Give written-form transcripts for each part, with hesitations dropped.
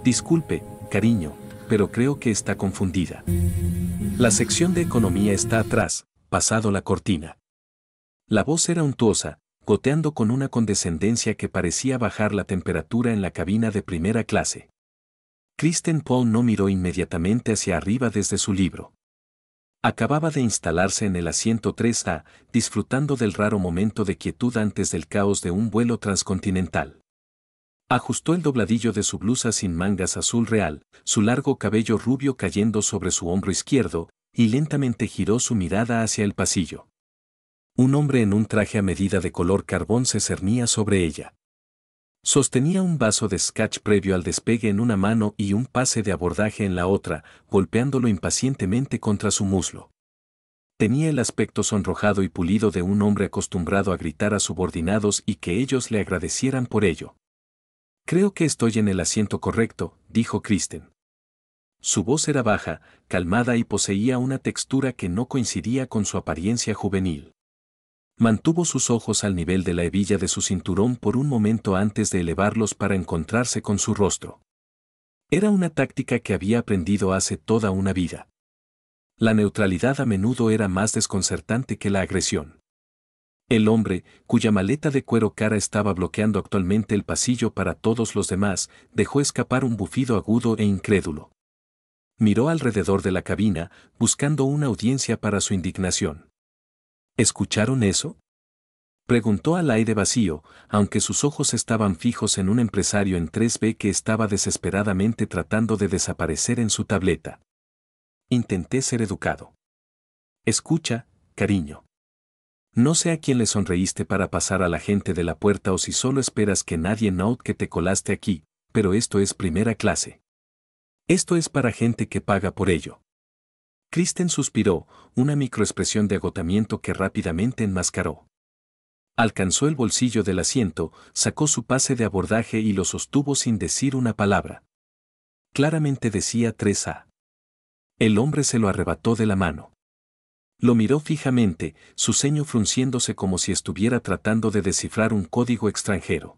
Disculpe, cariño, pero creo que está confundida. La sección de economía está atrás, pasado la cortina. La voz era untuosa, goteando con una condescendencia que parecía bajar la temperatura en la cabina de primera clase. Kristen Paul no miró inmediatamente hacia arriba desde su libro. Acababa de instalarse en el asiento 3A, disfrutando del raro momento de quietud antes del caos de un vuelo transcontinental. Ajustó el dobladillo de su blusa sin mangas azul real, su largo cabello rubio cayendo sobre su hombro izquierdo, y lentamente giró su mirada hacia el pasillo. Un hombre en un traje a medida de color carbón se cernía sobre ella. Sostenía un vaso de scotch previo al despegue en una mano y un pase de abordaje en la otra, golpeándolo impacientemente contra su muslo. Tenía el aspecto sonrojado y pulido de un hombre acostumbrado a gritar a subordinados y que ellos le agradecieran por ello. «Creo que estoy en el asiento correcto», dijo Kristen. Su voz era baja, calmada y poseía una textura que no coincidía con su apariencia juvenil. Mantuvo sus ojos al nivel de la hebilla de su cinturón por un momento antes de elevarlos para encontrarse con su rostro. Era una táctica que había aprendido hace toda una vida. La neutralidad a menudo era más desconcertante que la agresión. El hombre, cuya maleta de cuero cara estaba bloqueando actualmente el pasillo para todos los demás, dejó escapar un bufido agudo e incrédulo. Miró alrededor de la cabina, buscando una audiencia para su indignación. ¿Escucharon eso?, preguntó al aire vacío, aunque sus ojos estaban fijos en un empresario en 3B que estaba desesperadamente tratando de desaparecer en su tableta. Intenté ser educado. Escucha, cariño. No sé a quién le sonreíste para pasar a la gente de la puerta o si solo esperas que nadie note que te colaste aquí, pero esto es primera clase. Esto es para gente que paga por ello. Kristen suspiró, una microexpresión de agotamiento que rápidamente enmascaró. Alcanzó el bolsillo del asiento, sacó su pase de abordaje y lo sostuvo sin decir una palabra. Claramente decía 3A. El hombre se lo arrebató de la mano. Lo miró fijamente, su ceño frunciéndose como si estuviera tratando de descifrar un código extranjero.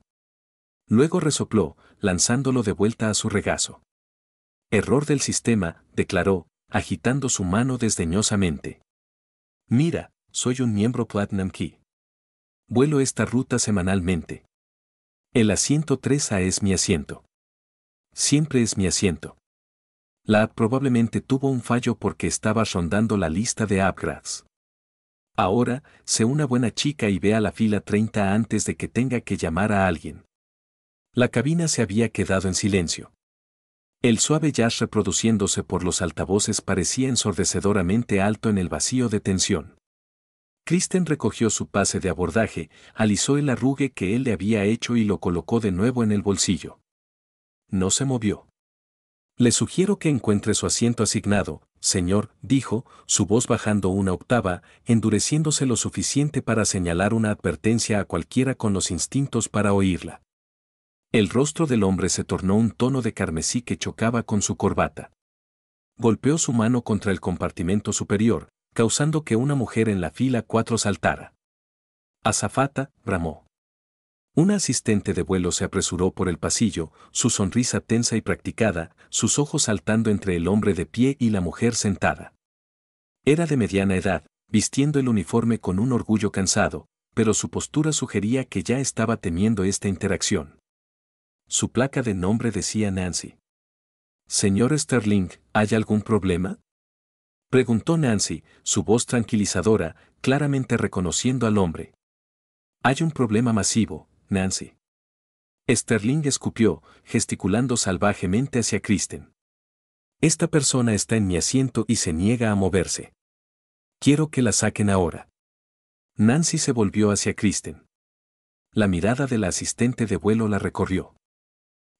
Luego resopló, lanzándolo de vuelta a su regazo. Error del sistema, declaró, agitando su mano desdeñosamente. Mira, soy un miembro Platinum Key. Vuelo esta ruta semanalmente. El asiento 3A es mi asiento. Siempre es mi asiento. La app probablemente tuvo un fallo porque estaba rondando la lista de upgrades. Ahora, sé una buena chica y ve a la fila 30 antes de que tenga que llamar a alguien. La cabina se había quedado en silencio. El suave jazz reproduciéndose por los altavoces parecía ensordecedoramente alto en el vacío de tensión. Kristen recogió su pase de abordaje, alisó el arrugue que él le había hecho y lo colocó de nuevo en el bolsillo. No se movió. Le sugiero que encuentre su asiento asignado, señor, dijo, su voz bajando una octava, endureciéndose lo suficiente para señalar una advertencia a cualquiera con los instintos para oírla. El rostro del hombre se tornó un tono de carmesí que chocaba con su corbata. Golpeó su mano contra el compartimento superior, causando que una mujer en la fila 4 saltara. «Azafata», bramó. Una asistente de vuelo se apresuró por el pasillo, su sonrisa tensa y practicada, sus ojos saltando entre el hombre de pie y la mujer sentada. Era de mediana edad, vistiendo el uniforme con un orgullo cansado, pero su postura sugería que ya estaba temiendo esta interacción. Su placa de nombre decía Nancy. «Señor Sterling, ¿hay algún problema?», preguntó Nancy, su voz tranquilizadora, claramente reconociendo al hombre. «Hay un problema masivo, Nancy». Sterling escupió, gesticulando salvajemente hacia Kristen. «Esta persona está en mi asiento y se niega a moverse. Quiero que la saquen ahora». Nancy se volvió hacia Kristen. La mirada de la asistente de vuelo la recorrió.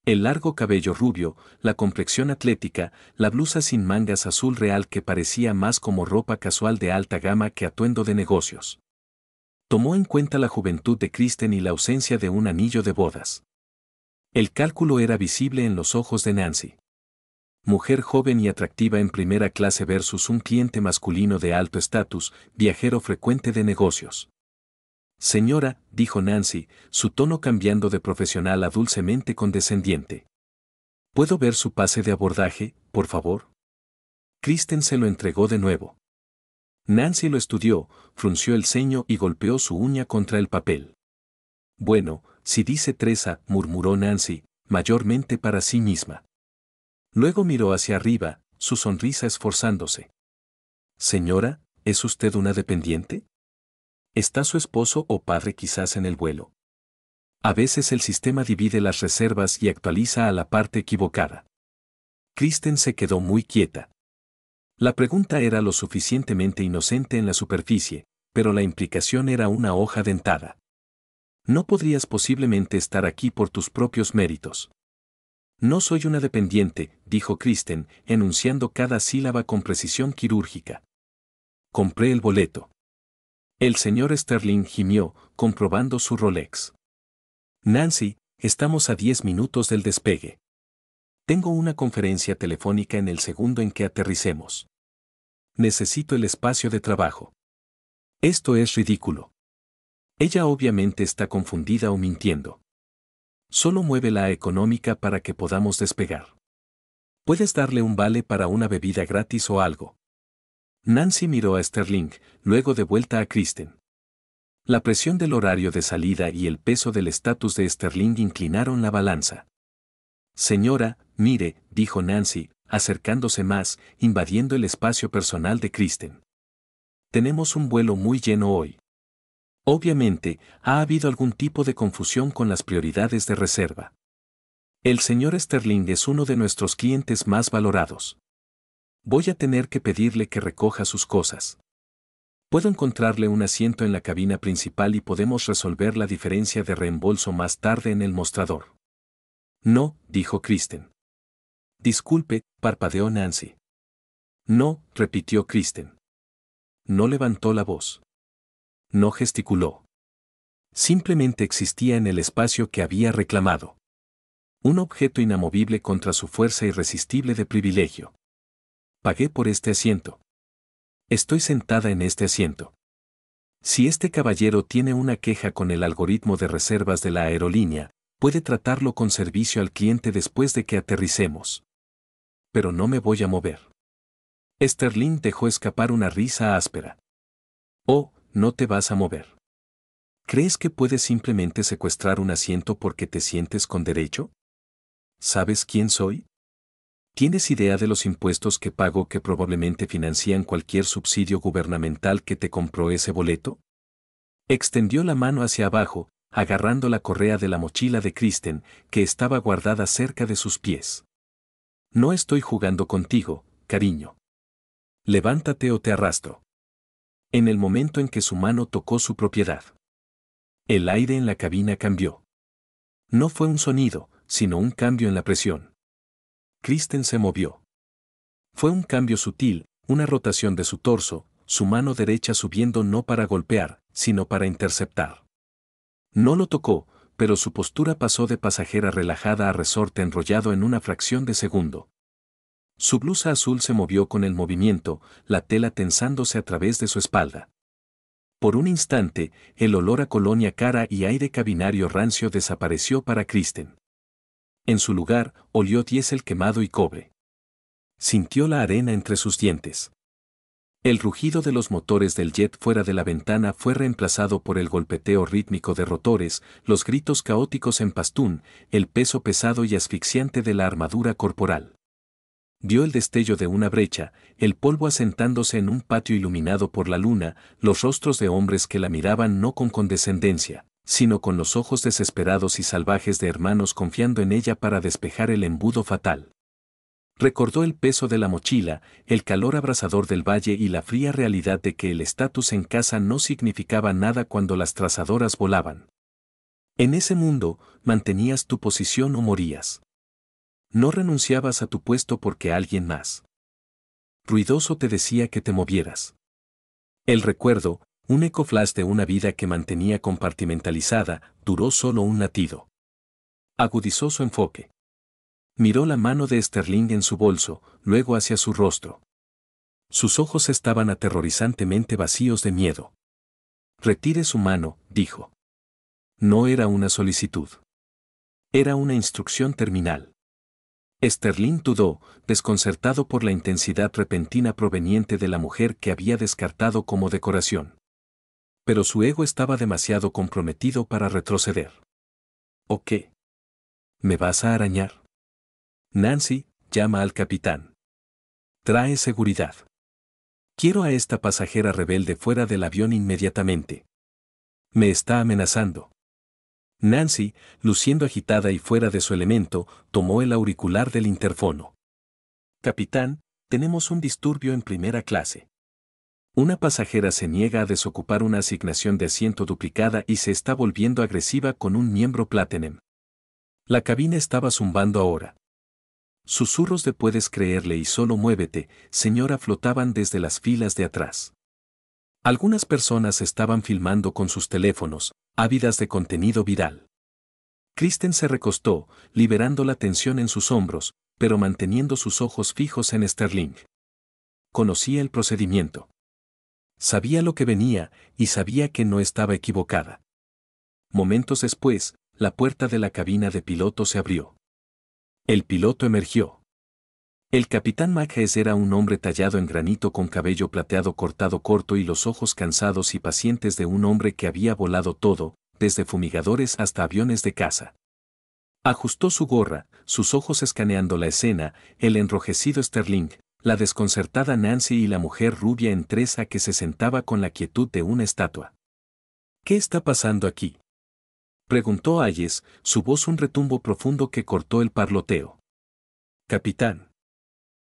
El largo cabello rubio, la complexión atlética, la blusa sin mangas azul real que parecía más como ropa casual de alta gama que atuendo de negocios. Tomó en cuenta la juventud de Kristen y la ausencia de un anillo de bodas. El cálculo era visible en los ojos de Nancy. Mujer joven y atractiva en primera clase versus un cliente masculino de alto estatus, viajero frecuente de negocios. «Señora», dijo Nancy, su tono cambiando de profesional a dulcemente condescendiente. ¿Puedo ver su pase de abordaje, por favor? Kristen se lo entregó de nuevo. Nancy lo estudió, frunció el ceño y golpeó su uña contra el papel. Bueno, si dice Teresa, murmuró Nancy, mayormente para sí misma. Luego miró hacia arriba, su sonrisa esforzándose. Señora, ¿es usted una dependiente? ¿Está su esposo o padre quizás en el vuelo? A veces el sistema divide las reservas y actualiza a la parte equivocada. Kristen se quedó muy quieta. La pregunta era lo suficientemente inocente en la superficie, pero la implicación era una hoja dentada. No podrías posiblemente estar aquí por tus propios méritos. No soy una dependiente, dijo Kristen, enunciando cada sílaba con precisión quirúrgica. Compré el boleto. El señor Sterling gimió, comprobando su Rolex. Nancy, estamos a 10 minutos del despegue. Tengo una conferencia telefónica en el segundo en que aterricemos. Necesito el espacio de trabajo. Esto es ridículo. Ella obviamente está confundida o mintiendo. Solo mueve la económica para que podamos despegar. ¿Puedes darle un vale para una bebida gratis o algo? Nancy miró a Sterling, luego de vuelta a Kristen. La presión del horario de salida y el peso del estatus de Sterling inclinaron la balanza. Señora, mire, dijo Nancy, acercándose más, invadiendo el espacio personal de Kristen. Tenemos un vuelo muy lleno hoy. Obviamente, ha habido algún tipo de confusión con las prioridades de reserva. El señor Sterling es uno de nuestros clientes más valorados. Voy a tener que pedirle que recoja sus cosas. Puedo encontrarle un asiento en la cabina principal y podemos resolver la diferencia de reembolso más tarde en el mostrador. No, dijo Kristen. Disculpe, parpadeó Nancy. No, repitió Kristen. No levantó la voz. No gesticuló. Simplemente existía en el espacio que había reclamado. Un objeto inamovible contra su fuerza irresistible de privilegio. Pagué por este asiento. Estoy sentada en este asiento. Si este caballero tiene una queja con el algoritmo de reservas de la aerolínea, puede tratarlo con servicio al cliente después de que aterricemos. Pero no me voy a mover. Sterling dejó escapar una risa áspera. Oh, no te vas a mover. ¿Crees que puedes simplemente secuestrar un asiento porque te sientes con derecho? ¿Sabes quién soy? ¿Tienes idea de los impuestos que pago que probablemente financian cualquier subsidio gubernamental que te compró ese boleto? Extendió la mano hacia abajo, agarrando la correa de la mochila de Kristen, que estaba guardada cerca de sus pies. No estoy jugando contigo, cariño. Levántate o te arrastro. En el momento en que su mano tocó su propiedad. El aire en la cabina cambió. No fue un sonido, sino un cambio en la presión. Kristen se movió. Fue un cambio sutil, una rotación de su torso, su mano derecha subiendo no para golpear, sino para interceptar. No lo tocó, pero su postura pasó de pasajera relajada a resorte enrollado en una fracción de segundo. Su blusa azul se movió con el movimiento, la tela tensándose a través de su espalda. Por un instante, el olor a colonia cara y aire cabinario rancio desapareció para Kristen. En su lugar, olió diésel quemado y cobre. Sintió la arena entre sus dientes. El rugido de los motores del jet fuera de la ventana fue reemplazado por el golpeteo rítmico de rotores, los gritos caóticos en pastún, el peso pesado y asfixiante de la armadura corporal. Vio el destello de una brecha, el polvo asentándose en un patio iluminado por la luna, los rostros de hombres que la miraban no con condescendencia, sino con los ojos desesperados y salvajes de hermanos confiando en ella para despejar el embudo fatal. Recordó el peso de la mochila, el calor abrasador del valle y la fría realidad de que el estatus en casa no significaba nada cuando las trazadoras volaban. En ese mundo, mantenías tu posición o morías. No renunciabas a tu puesto porque alguien más ruidoso te decía que te movieras. El recuerdo, un eco flash de una vida que mantenía compartimentalizada, duró solo un latido. Agudizó su enfoque. Miró la mano de Sterling en su bolso, luego hacia su rostro. Sus ojos estaban aterrorizantemente vacíos de miedo. Retire su mano, dijo. No era una solicitud. Era una instrucción terminal. Sterling dudó, desconcertado por la intensidad repentina proveniente de la mujer que había descartado como decoración. Pero su ego estaba demasiado comprometido para retroceder. ¿O qué? ¿Me vas a arañar? Nancy, llama al capitán. Trae seguridad. Quiero a esta pasajera rebelde fuera del avión inmediatamente. Me está amenazando. Nancy, luciendo agitada y fuera de su elemento, tomó el auricular del interfono. Capitán, tenemos un disturbio en primera clase. Una pasajera se niega a desocupar una asignación de asiento duplicada y se está volviendo agresiva con un miembro Platinum. La cabina estaba zumbando ahora. Susurros de puedes creerle y solo muévete, señora, flotaban desde las filas de atrás. Algunas personas estaban filmando con sus teléfonos, ávidas de contenido viral. Kristen se recostó, liberando la tensión en sus hombros, pero manteniendo sus ojos fijos en Sterling. Conocía el procedimiento. Sabía lo que venía, y sabía que no estaba equivocada. Momentos después, la puerta de la cabina de piloto se abrió. El piloto emergió. El capitán Mackes era un hombre tallado en granito con cabello plateado cortado corto y los ojos cansados y pacientes de un hombre que había volado todo, desde fumigadores hasta aviones de caza. Ajustó su gorra, sus ojos escaneando la escena, el enrojecido Sterling, la desconcertada Nancy y la mujer rubia en treza que se sentaba con la quietud de una estatua. ¿Qué está pasando aquí?, preguntó Hayes, su voz un retumbo profundo que cortó el parloteo. Capitán.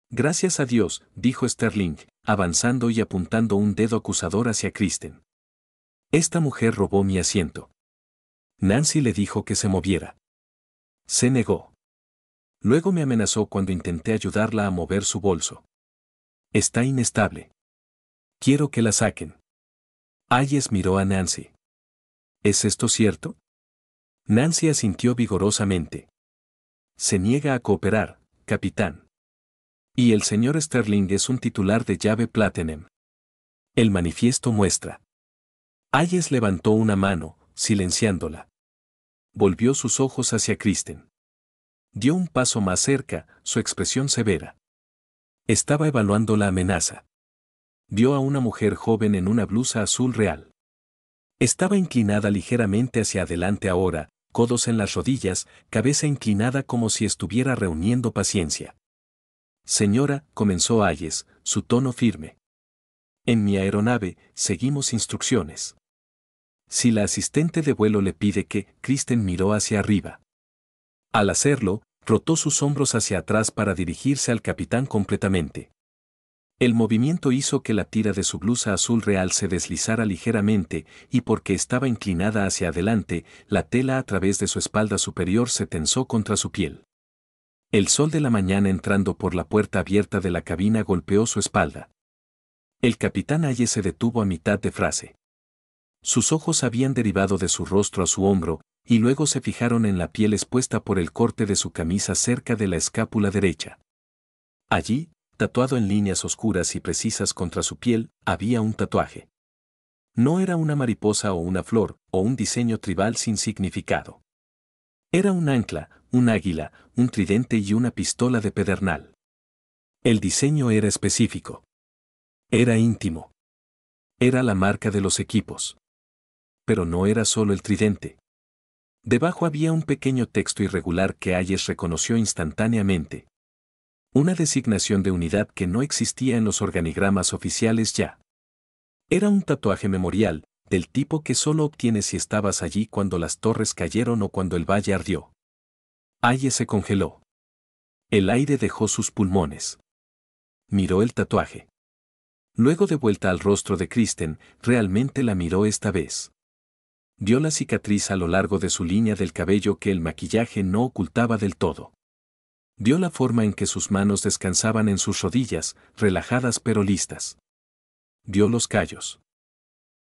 Gracias a Dios, dijo Sterling, avanzando y apuntando un dedo acusador hacia Kristen. Esta mujer robó mi asiento. Nancy le dijo que se moviera. Se negó. Luego me amenazó cuando intenté ayudarla a mover su bolso. Está inestable. Quiero que la saquen. Hayes miró a Nancy. ¿Es esto cierto? Nancy asintió vigorosamente. Se niega a cooperar, capitán. Y el señor Sterling es un titular de llave Platinum. El manifiesto muestra. Hayes levantó una mano, silenciándola. Volvió sus ojos hacia Kristen. Dio un paso más cerca, su expresión severa. Estaba evaluando la amenaza. Vio a una mujer joven en una blusa azul real. Estaba inclinada ligeramente hacia adelante ahora, codos en las rodillas, cabeza inclinada como si estuviera reuniendo paciencia. Señora, comenzó Hayes, su tono firme. En mi aeronave, seguimos instrucciones. Si la asistente de vuelo le pide que, Kristen miró hacia arriba. Al hacerlo, rotó sus hombros hacia atrás para dirigirse al capitán completamente. El movimiento hizo que la tira de su blusa azul real se deslizara ligeramente, y porque estaba inclinada hacia adelante, la tela a través de su espalda superior se tensó contra su piel. El sol de la mañana entrando por la puerta abierta de la cabina golpeó su espalda. El capitán Hayes se detuvo a mitad de frase. Sus ojos habían derivado de su rostro a su hombro, y luego se fijaron en la piel expuesta por el corte de su camisa cerca de la escápula derecha. Allí, tatuado en líneas oscuras y precisas contra su piel, había un tatuaje. No era una mariposa o una flor, o un diseño tribal sin significado. Era un ancla, un águila, un tridente y una pistola de pedernal. El diseño era específico. Era íntimo. Era la marca de los equipos. Pero no era solo el tridente. Debajo había un pequeño texto irregular que Hayes reconoció instantáneamente. Una designación de unidad que no existía en los organigramas oficiales ya. Era un tatuaje memorial, del tipo que solo obtienes si estabas allí cuando las torres cayeron o cuando el valle ardió. Hayes se congeló. El aire dejó sus pulmones. Miró el tatuaje. Luego de vuelta al rostro de Kristen, realmente la miró esta vez. Vio la cicatriz a lo largo de su línea del cabello que el maquillaje no ocultaba del todo. Vio la forma en que sus manos descansaban en sus rodillas, relajadas pero listas. Vio los callos.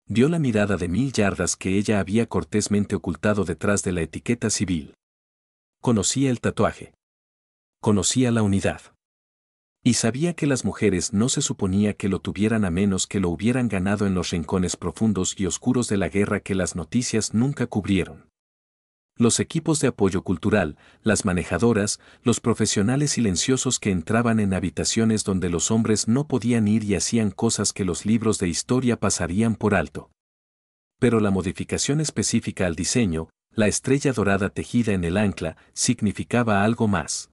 Vio la mirada de 1000 yardas que ella había cortésmente ocultado detrás de la etiqueta civil. Conocía el tatuaje. Conocía la unidad. Y sabía que las mujeres no se suponía que lo tuvieran a menos que lo hubieran ganado en los rincones profundos y oscuros de la guerra que las noticias nunca cubrieron. Los equipos de apoyo cultural, las manejadoras, los profesionales silenciosos que entraban en habitaciones donde los hombres no podían ir y hacían cosas que los libros de historia pasarían por alto. Pero la modificación específica al diseño, la estrella dorada tejida en el ancla, significaba algo más.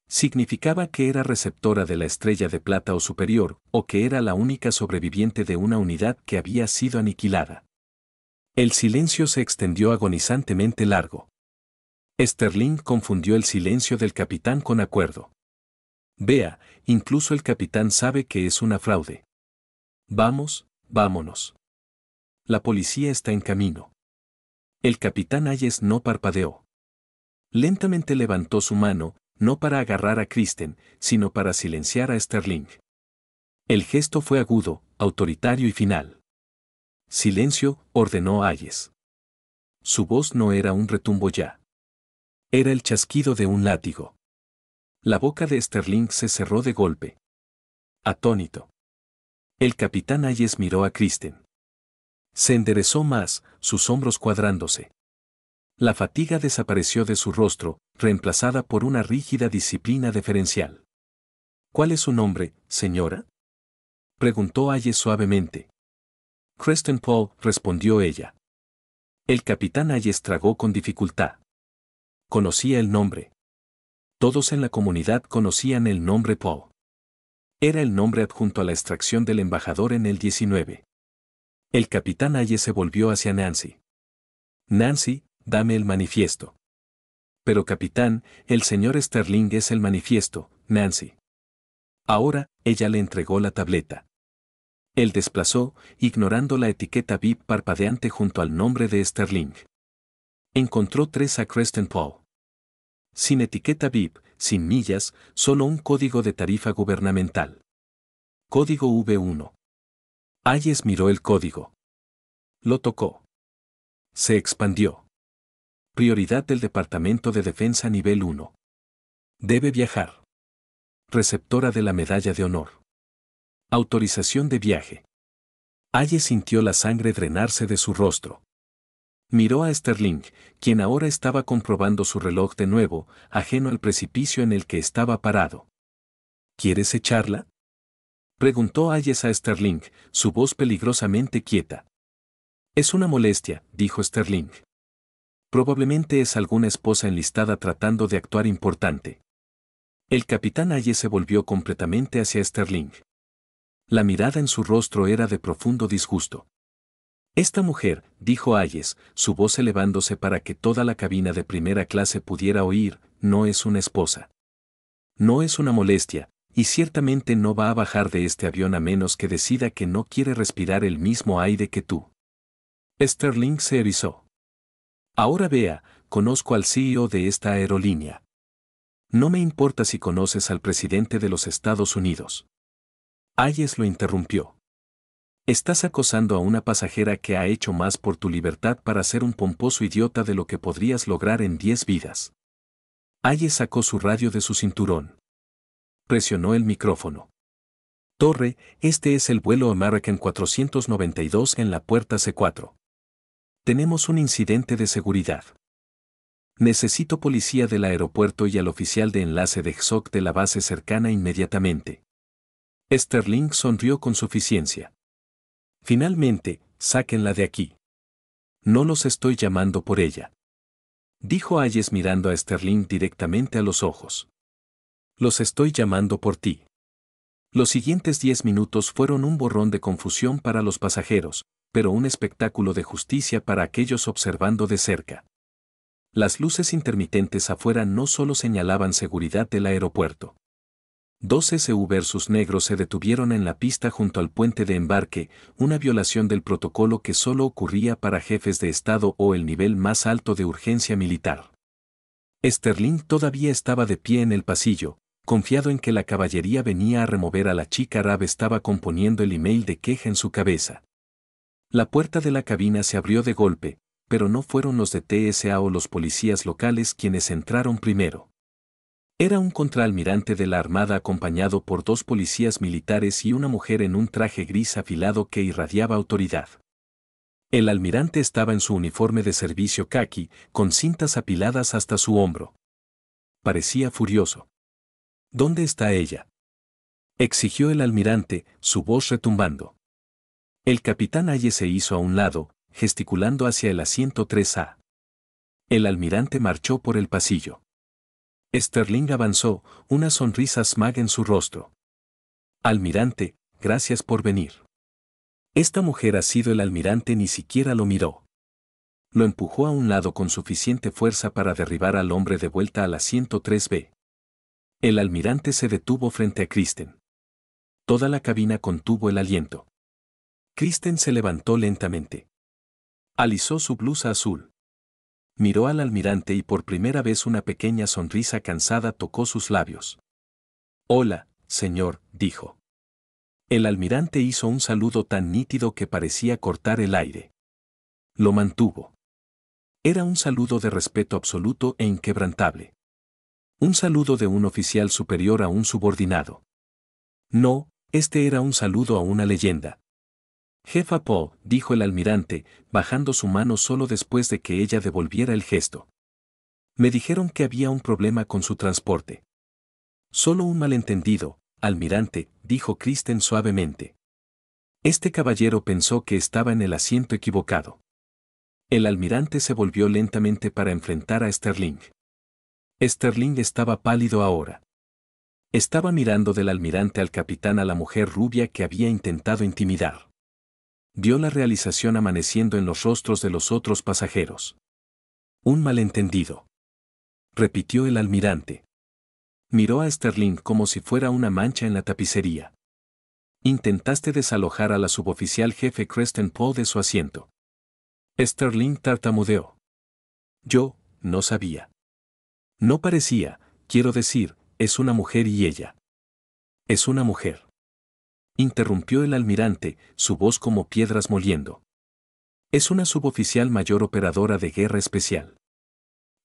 Significaba que era receptora de la estrella de plata o superior, o que era la única sobreviviente de una unidad que había sido aniquilada. El silencio se extendió agonizantemente largo. Sterling confundió el silencio del capitán con acuerdo. Vea, incluso el capitán sabe que es una fraude. Vamos, vámonos. La policía está en camino. El capitán Hayes no parpadeó. Lentamente levantó su mano, no para agarrar a Kristen, sino para silenciar a Sterling. El gesto fue agudo, autoritario y final. Silencio, ordenó Hayes. Su voz no era un retumbo ya. Era el chasquido de un látigo. La boca de Sterling se cerró de golpe. Atónito. El capitán Hayes miró a Kristen. Se enderezó más, sus hombros cuadrándose. La fatiga desapareció de su rostro, reemplazada por una rígida disciplina deferencial. ¿Cuál es su nombre, señora?, preguntó Hayes suavemente. Kristen Paul, respondió ella. El capitán Hayes tragó con dificultad. Conocía el nombre. Todos en la comunidad conocían el nombre Paul. Era el nombre adjunto a la extracción del embajador en el 19. El capitán Hayes se volvió hacia Nancy. Nancy, dame el manifiesto. Pero capitán, el señor Sterling es el manifiesto, Nancy. Ahora, ella le entregó la tableta. Él desplazó, ignorando la etiqueta VIP parpadeante junto al nombre de Sterling. Encontró 3 a Kristen Paul. Sin etiqueta VIP, sin millas, solo un código de tarifa gubernamental. Código V1. Hayes miró el código. Lo tocó. Se expandió. Prioridad del Departamento de Defensa nivel 1. Debe viajar. Receptora de la Medalla de Honor. Autorización de viaje. Hayes sintió la sangre drenarse de su rostro. Miró a Sterling, quien ahora estaba comprobando su reloj de nuevo, ajeno al precipicio en el que estaba parado. ¿Quieres echarla?, preguntó Hayes a Sterling, su voz peligrosamente quieta. Es una molestia, dijo Sterling. Probablemente es alguna esposa enlistada tratando de actuar importante. El capitán Hayes se volvió completamente hacia Sterling. La mirada en su rostro era de profundo disgusto. Esta mujer, dijo Hayes, su voz elevándose para que toda la cabina de primera clase pudiera oír, no es una esposa. No es una molestia, y ciertamente no va a bajar de este avión a menos que decida que no quiere respirar el mismo aire que tú. Sterling se erizó. Ahora vea, conozco al CEO de esta aerolínea. No me importa si conoces al presidente de los Estados Unidos. Hayes lo interrumpió. Estás acosando a una pasajera que ha hecho más por tu libertad para ser un pomposo idiota de lo que podrías lograr en 10 vidas. Hayes sacó su radio de su cinturón. Presionó el micrófono. Torre, este es el vuelo American 492 en la puerta C4. Tenemos un incidente de seguridad. Necesito policía del aeropuerto y al oficial de enlace de XOC de la base cercana inmediatamente. Sterling sonrió con suficiencia. Finalmente, sáquenla de aquí. No los estoy llamando por ella, dijo Hayes mirando a Sterling directamente a los ojos. Los estoy llamando por ti. Los siguientes 10 minutos fueron un borrón de confusión para los pasajeros, pero un espectáculo de justicia para aquellos observando de cerca. Las luces intermitentes afuera no solo señalaban seguridad del aeropuerto. 2 SUV negros se detuvieron en la pista junto al puente de embarque, una violación del protocolo que solo ocurría para jefes de Estado o el nivel más alto de urgencia militar. Sterling todavía estaba de pie en el pasillo, confiado en que la caballería venía a remover a la chica. Rab estaba componiendo el email de queja en su cabeza. La puerta de la cabina se abrió de golpe, pero no fueron los de TSA o los policías locales quienes entraron primero. Era un contraalmirante de la Armada acompañado por 2 policías militares y una mujer en un traje gris afilado que irradiaba autoridad. El almirante estaba en su uniforme de servicio caqui, con cintas apiladas hasta su hombro. Parecía furioso. ¿Dónde está ella?, exigió el almirante, su voz retumbando. El capitán Aye se hizo a un lado, gesticulando hacia el asiento 3A. El almirante marchó por el pasillo. Sterling avanzó, una sonrisa smag en su rostro. Almirante, gracias por venir. Esta mujer ha sido el almirante, ni siquiera lo miró. Lo empujó a un lado con suficiente fuerza para derribar al hombre de vuelta al asiento 3B. El almirante se detuvo frente a Kristen. Toda la cabina contuvo el aliento. Kristen se levantó lentamente. Alisó su blusa azul. Miró al almirante y por primera vez una pequeña sonrisa cansada tocó sus labios. Hola, señor, dijo. El almirante hizo un saludo tan nítido que parecía cortar el aire. Lo mantuvo. Era un saludo de respeto absoluto e inquebrantable. Un saludo de un oficial superior a un subordinado. No, este era un saludo a una leyenda. Jefa Po, dijo el almirante, bajando su mano solo después de que ella devolviera el gesto. Me dijeron que había un problema con su transporte. Solo un malentendido, almirante, dijo Kristen suavemente. Este caballero pensó que estaba en el asiento equivocado. El almirante se volvió lentamente para enfrentar a Sterling. Sterling estaba pálido ahora. Estaba mirando del almirante al capitán a la mujer rubia que había intentado intimidar. Vio la realización amaneciendo en los rostros de los otros pasajeros. Un malentendido, repitió el almirante. Miró a Sterling como si fuera una mancha en la tapicería. Intentaste desalojar a la suboficial jefe Kristen Poe de su asiento. Sterling tartamudeó. Yo, no sabía. No parecía, quiero decir, es una mujer y ella. Es una mujer. Interrumpió el almirante, su voz como piedras moliendo. Es una suboficial mayor operadora de guerra especial.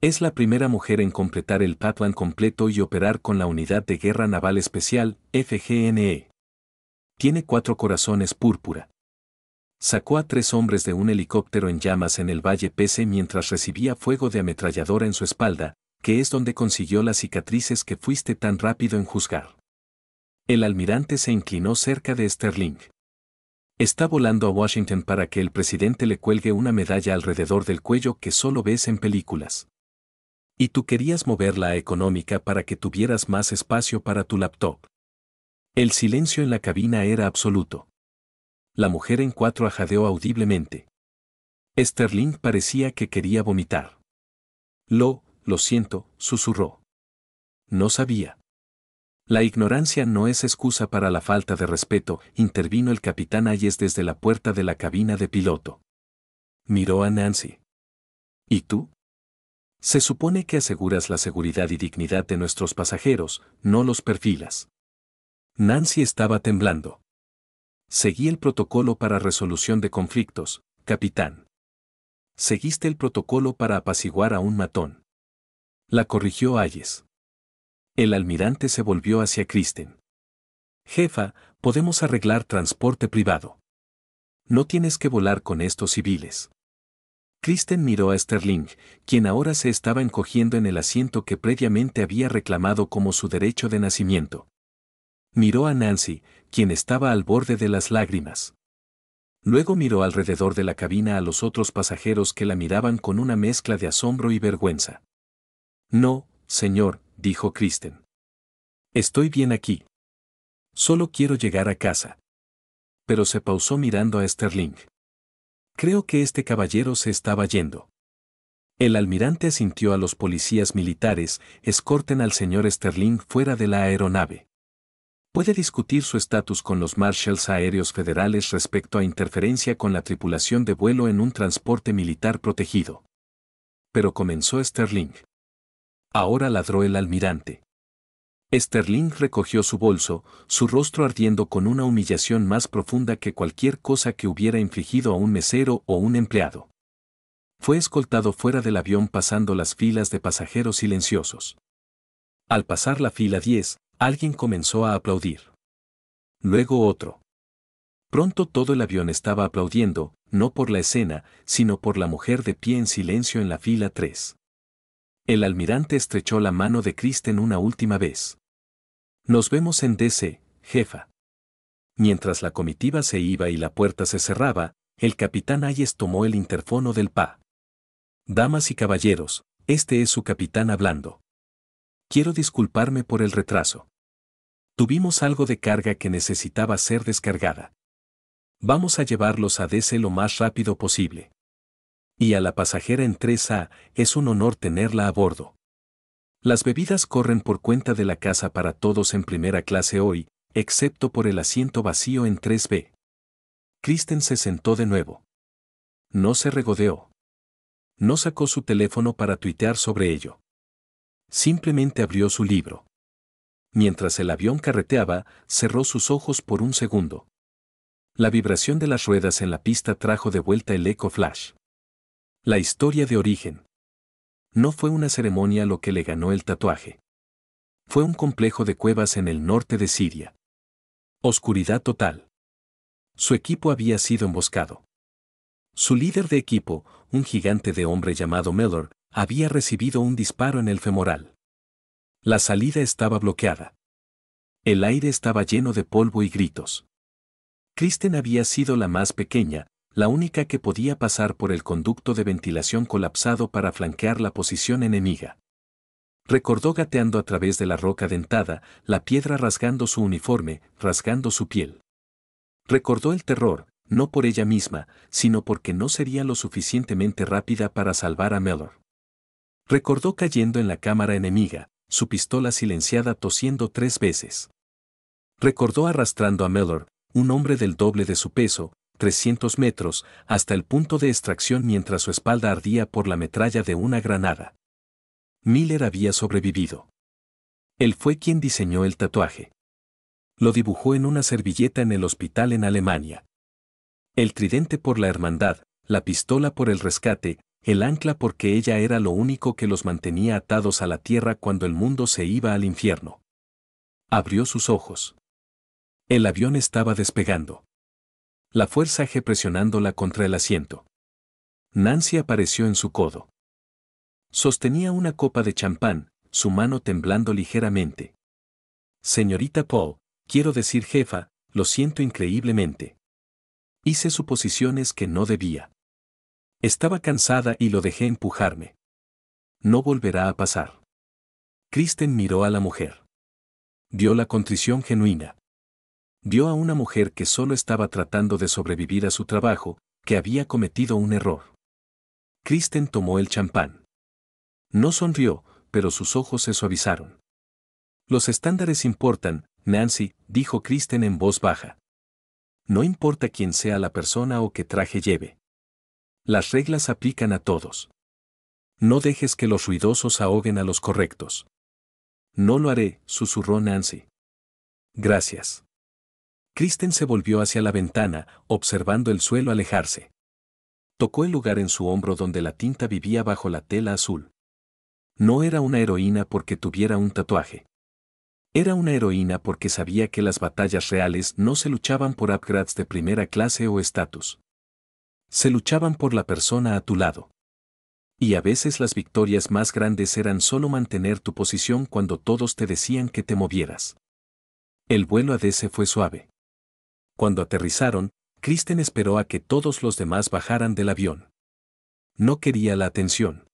Es la primera mujer en completar el Papuan completo y operar con la Unidad de Guerra Naval Especial, FGNE. Tiene 4 corazones púrpura. Sacó a 3 hombres de un helicóptero en llamas en el Valle Pese mientras recibía fuego de ametralladora en su espalda, que es donde consiguió las cicatrices que fuiste tan rápido en juzgar. El almirante se inclinó cerca de Sterling. Está volando a Washington para que el presidente le cuelgue una medalla alrededor del cuello que solo ves en películas. Y tú querías moverla a económica para que tuvieras más espacio para tu laptop. El silencio en la cabina era absoluto. La mujer en 4 jadeó audiblemente. Sterling parecía que quería vomitar. Lo siento, susurró. No sabía. La ignorancia no es excusa para la falta de respeto, intervino el capitán Hayes desde la puerta de la cabina de piloto. Miró a Nancy. ¿Y tú? Se supone que aseguras la seguridad y dignidad de nuestros pasajeros, no los perfilas. Nancy estaba temblando. Seguí el protocolo para resolución de conflictos, capitán. Seguiste el protocolo para apaciguar a un matón. La corrigió Hayes. El almirante se volvió hacia Kristen. Jefa, podemos arreglar transporte privado. No tienes que volar con estos civiles. Kristen miró a Sterling, quien ahora se estaba encogiendo en el asiento que previamente había reclamado como su derecho de nacimiento. Miró a Nancy, quien estaba al borde de las lágrimas. Luego miró alrededor de la cabina a los otros pasajeros que la miraban con una mezcla de asombro y vergüenza. No, señor, dijo Kristen. Estoy bien aquí. Solo quiero llegar a casa. Pero se pausó mirando a Sterling. Creo que este caballero se estaba yendo. El almirante asintió a los policías militares, escorten al señor Sterling fuera de la aeronave. Puede discutir su estatus con los marshals aéreos federales respecto a interferencia con la tripulación de vuelo en un transporte militar protegido. Pero comenzó Sterling. Ahora ladró el almirante. Sterling recogió su bolso, su rostro ardiendo con una humillación más profunda que cualquier cosa que hubiera infligido a un mesero o un empleado. Fue escoltado fuera del avión pasando las filas de pasajeros silenciosos. Al pasar la fila 10, alguien comenzó a aplaudir. Luego otro. Pronto todo el avión estaba aplaudiendo, no por la escena, sino por la mujer de pie en silencio en la fila 3. El almirante estrechó la mano de Kristen una última vez. Nos vemos en DC, jefa. Mientras la comitiva se iba y la puerta se cerraba, el capitán Hayes tomó el interfono del PA. Damas y caballeros, este es su capitán hablando. Quiero disculparme por el retraso. Tuvimos algo de carga que necesitaba ser descargada. Vamos a llevarlos a DC lo más rápido posible. Y a la pasajera en 3A, es un honor tenerla a bordo. Las bebidas corren por cuenta de la casa para todos en primera clase hoy, excepto por el asiento vacío en 3B. Kristen se sentó de nuevo. No se regodeó. No sacó su teléfono para tuitear sobre ello. Simplemente abrió su libro. Mientras el avión carreteaba, cerró sus ojos por un segundo. La vibración de las ruedas en la pista trajo de vuelta el eco flash. La historia de origen. No fue una ceremonia lo que le ganó el tatuaje. Fue un complejo de cuevas en el norte de Siria. Oscuridad total. Su equipo había sido emboscado. Su líder de equipo, un gigante de hombre llamado Mellor, había recibido un disparo en el femoral. La salida estaba bloqueada. El aire estaba lleno de polvo y gritos. Kristen había sido la más pequeña, la única que podía pasar por el conducto de ventilación colapsado para flanquear la posición enemiga. Recordó gateando a través de la roca dentada, la piedra rasgando su uniforme, rasgando su piel. Recordó el terror, no por ella misma, sino porque no sería lo suficientemente rápida para salvar a Mellor. Recordó cayendo en la cámara enemiga, su pistola silenciada tosiendo 3 veces. Recordó arrastrando a Mellor, un hombre del doble de su peso, 300 metros, hasta el punto de extracción mientras su espalda ardía por la metralla de una granada. Miller había sobrevivido. Él fue quien diseñó el tatuaje. Lo dibujó en una servilleta en el hospital en Alemania. El tridente por la hermandad, la pistola por el rescate, el ancla porque ella era lo único que los mantenía atados a la tierra cuando el mundo se iba al infierno. Abrió sus ojos. El avión estaba despegando. La fuerza G presionándola contra el asiento. Nancy apareció en su codo. Sostenía una copa de champán, su mano temblando ligeramente. Señorita Paul, quiero decir jefa, lo siento increíblemente. Hice suposiciones que no debía. Estaba cansada y lo dejé empujarme. No volverá a pasar. Kristen miró a la mujer. Vio la contrición genuina. Vio a una mujer que solo estaba tratando de sobrevivir a su trabajo, que había cometido un error. Kristen tomó el champán. No sonrió, pero sus ojos se suavizaron. Los estándares importan, Nancy, dijo Kristen en voz baja. No importa quién sea la persona o qué traje lleve. Las reglas aplican a todos. No dejes que los ruidosos ahoguen a los correctos. No lo haré, susurró Nancy. Gracias. Kristen se volvió hacia la ventana, observando el suelo alejarse. Tocó el lugar en su hombro donde la tinta vivía bajo la tela azul. No era una heroína porque tuviera un tatuaje. Era una heroína porque sabía que las batallas reales no se luchaban por upgrades de primera clase o estatus. Se luchaban por la persona a tu lado. Y a veces las victorias más grandes eran solo mantener tu posición cuando todos te decían que te movieras. El vuelo a DC fue suave. Cuando aterrizaron, Kristen esperó a que todos los demás bajaran del avión. No quería la atención.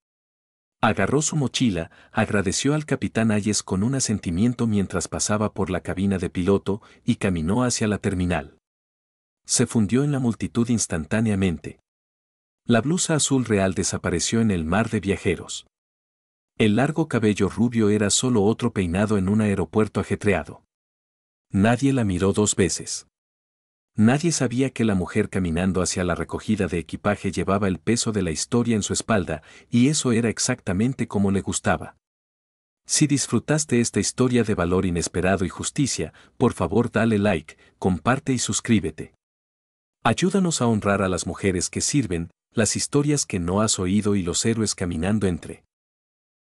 Agarró su mochila, agradeció al capitán Hayes con un asentimiento mientras pasaba por la cabina de piloto y caminó hacia la terminal. Se fundió en la multitud instantáneamente. La blusa azul real desapareció en el mar de viajeros. El largo cabello rubio era solo otro peinado en un aeropuerto ajetreado. Nadie la miró 2 veces. Nadie sabía que la mujer caminando hacia la recogida de equipaje llevaba el peso de la historia en su espalda, y eso era exactamente como le gustaba. Si disfrutaste esta historia de valor inesperado y justicia, por favor dale like, comparte y suscríbete. Ayúdanos a honrar a las mujeres que sirven, las historias que no has oído y los héroes caminando entre